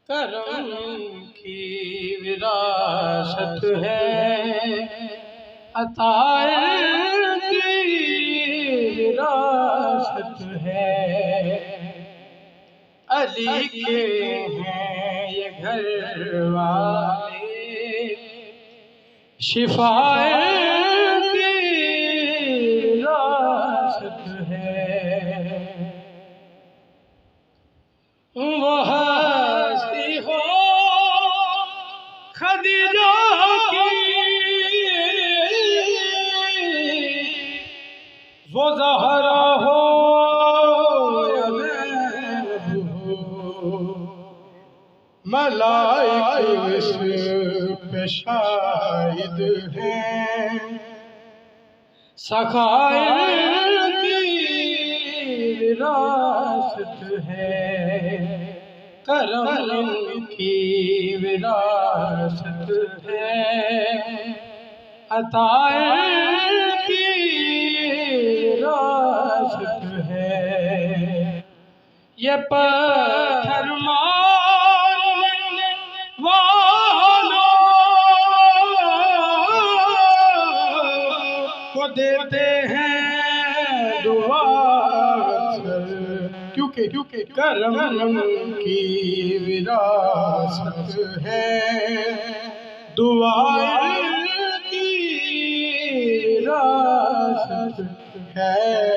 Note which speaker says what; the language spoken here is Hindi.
Speaker 1: करम की विरासत है, अताए की विरासत है। अली के हैं ये घर वाले, शिफाए की विरासत है। वो हस्ती हो खदीजा की, वो ज़हरा हो या ज़ैनब हो, मलाइक इस पे शाहिद हैं। सखाए की विरासत है, करम की विरासत है, अताए की विरासत है। ये पत्थर मारने वालों को देते हैं दुआ, क्योंकि करम की विरासत है, दुआ की विरासत है।